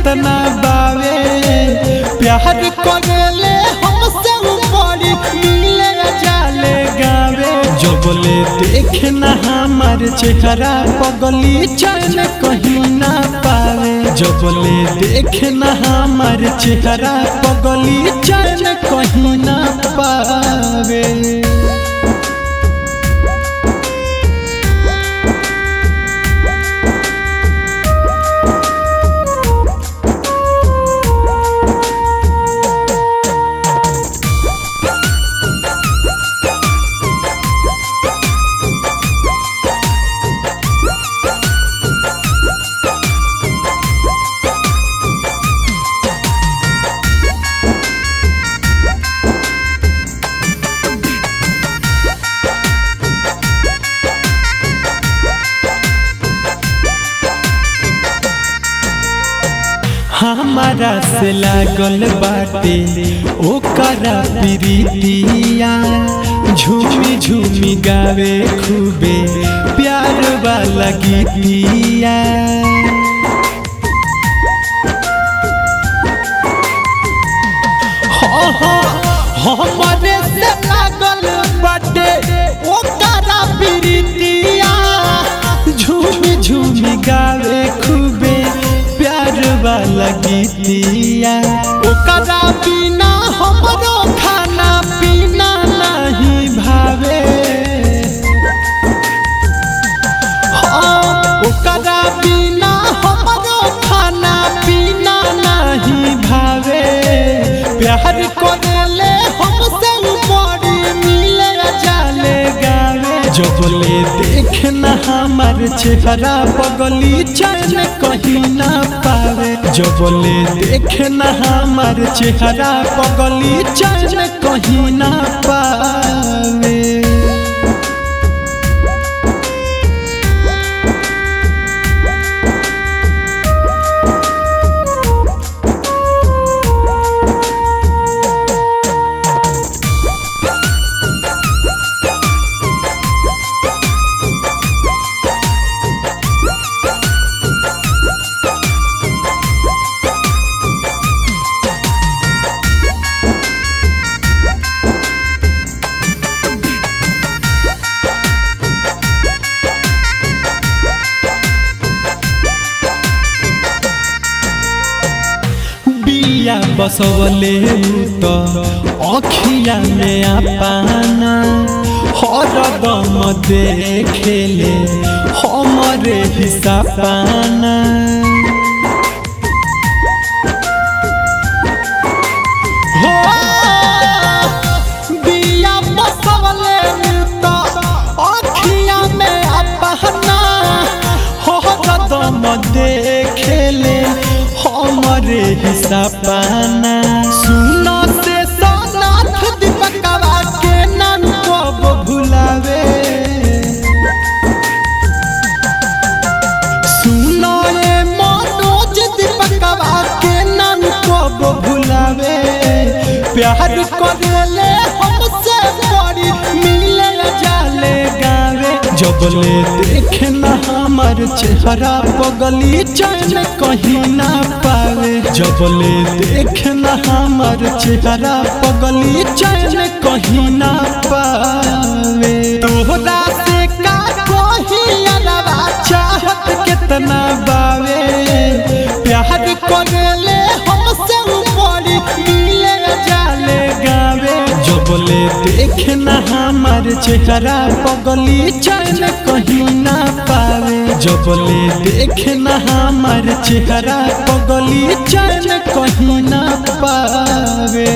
कितना बावे प्यार करेले हमसे बड़ी मिले जाले गावे जो बोले देखना हमार चेहरा पगली चैन कहीं ना पावे जो बोले देखना हमार चेहरा पगली चैन कहीं ना पावे। हमारा से लागल बाटे ओकरा प्रीतिया झूमी झूमी गावे खूबे प्यार वाला गीतिया हमारे से लागल बाटे ओकरा प्रीतिया झूमी झूमी गावे खूबे प्यार वाला गीतिया ओकरा बिना हमरो खाना पीना नहीं भावे ओकरा बिना हमरो खाना पीना नहीं भावे प्यार करेले हमसे बड़ी मिले जाले गावे जो बोले देखना हमार चेहरा पगली चैन कहीं ना पावे जो बोले देखना हमार चेहरा पगली चैन कहीं ना पावे। बिया बसवले तो अखिया में आपाना हरदम देखेले हमरे हिस्सा पाना हो बिया बसवले तो अखिया में आपाना हरदम देखेले हमरे हिस्सा पाना सुनो से सोनाथ दीपकवा के नाम कब भुलावे सुनो ये मनोज दीपकवा के नाम कब भुलावे प्यार करेले हमसे बड़ी मिले जाले गावे जो बोले देखना हमार चेहरा पगली चैन कहीं ना पावे जो बोले देखना हमार चेहरा पगली चैन कहीं ना पावे। तोहरा से का कहीं अलावा चाहत कितना बावे प्यार करेले हमसे बड़ी मिले जाले गावे जो बोले देखना हमार चेहरा पगली चैन कहीं ना पावे जो बोले देखना हमार चेहरा पगली चैन कहीं ना पावे।